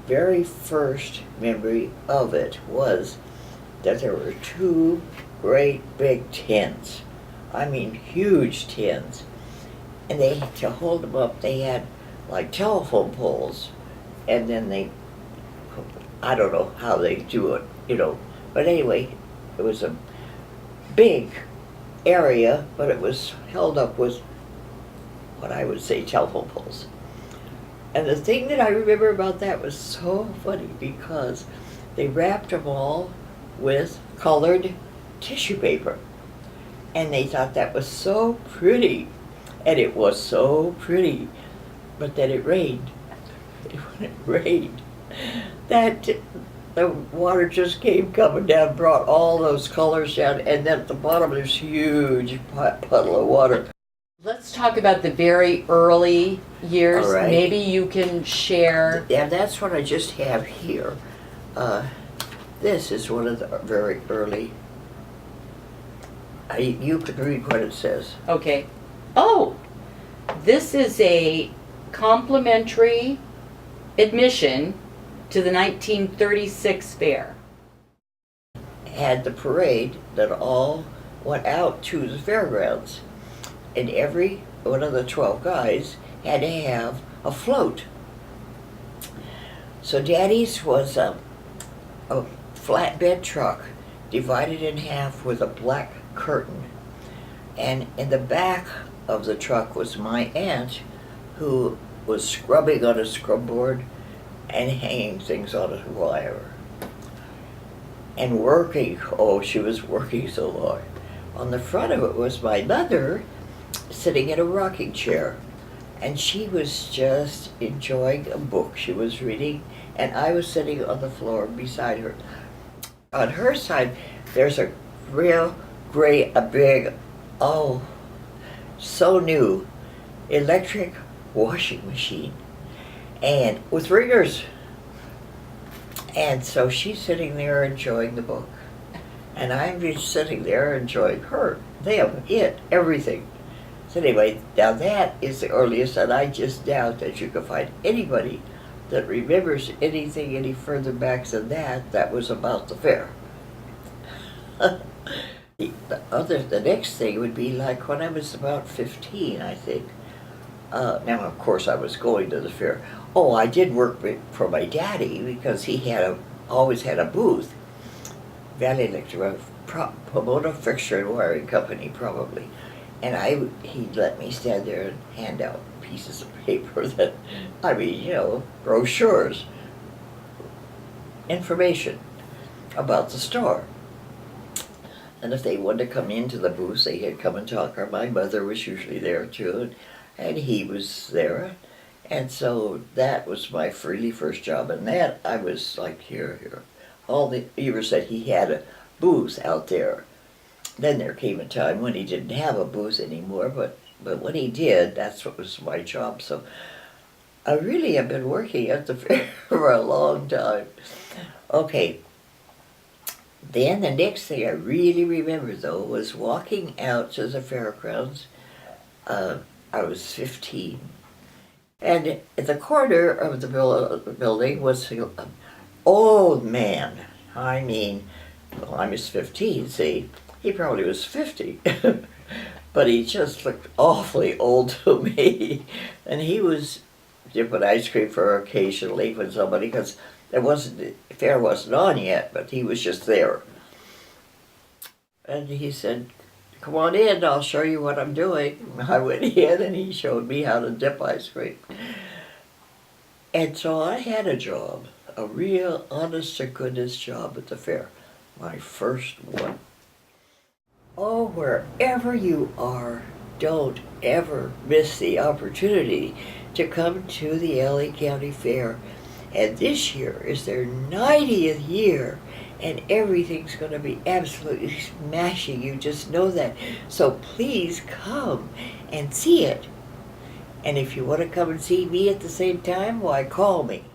very first memory of it was that there were two great big tins. I mean, huge tins. And they, to hold them up, they had like telephone poles. And then I don't know how they do it, you know. But anyway, it was a big area, but it was held up with what I would say telephone poles. And the thing that I remember about that was so funny because they wrapped them all with colored tissue paper. And they thought that was so pretty. And it was so pretty. But then it rained. When it rained, the water just came coming down, brought all those colors down, and then at the bottom there's huge puddle of water. Let's talk about the very early years. All right. Maybe you can share. Yeah, that's what I just have here. This is one of the very early. You could read what it says. Okay. Oh, this is a complimentary admission to the 1936 fair. Had the parade that all went out to the fairgrounds. And every one of the 12 guys had to have a float. So Daddy's was a flatbed truck divided in half with a black curtain. And in the back of the truck was my aunt, who was scrubbing on a scrub board and hanging things on a wire. And working, oh, she was working so hard. On the front of it was my mother sitting in a rocking chair. And she was just enjoying a book she was reading, and I was sitting on the floor beside her. On her side, there's a real big, oh, so new, electric washing machine, and with ringers. And so she's sitting there enjoying the book, and I'm just sitting there enjoying her, them, it, everything. So anyway, now that is the earliest, and I just doubt that you can find anybody that remembers anything any further back than that. That was about the fair. The next thing would be like when I was about 15, I think. Now, of course, I was going to the fair. Oh, I did work for my daddy because he always had a booth. Valley Electric, Pomona Fixture and Wiring Company, probably. And he'd let me stand there and hand out pieces of paper that, I mean, you know, brochures, information about the store. And if they wanted to come into the booth, they could come and talk, or my mother was usually there too, and he was there. And so that was my really first job, and that I was like, here. All the years that he had a booth out there. Then there came a time when he didn't have a booth anymore, but when he did, that's what was my job. So I really have been working at the fair for a long time. Okay. Then the next thing I really remember, though, was walking out to the fairgrounds. I was 15. And at the corner of the building was an old man. I mean, well, I was 15, see? He probably was 50. But he just looked awfully old to me. And he was dipping ice cream for her occasionally when somebody, because the fair wasn't on yet, but he was just there. And he said, "Come on in, I'll show you what I'm doing." I went in and he showed me how to dip ice cream. And so I had a job, a real honest-to-goodness job at the fair, my first one. Oh, wherever you are, don't ever miss the opportunity to come to the LA County Fair. And this year is their 90th year, and everything's going to be absolutely smashing. You just know that. So please come and see it. And if you want to come and see me at the same time, why, call me.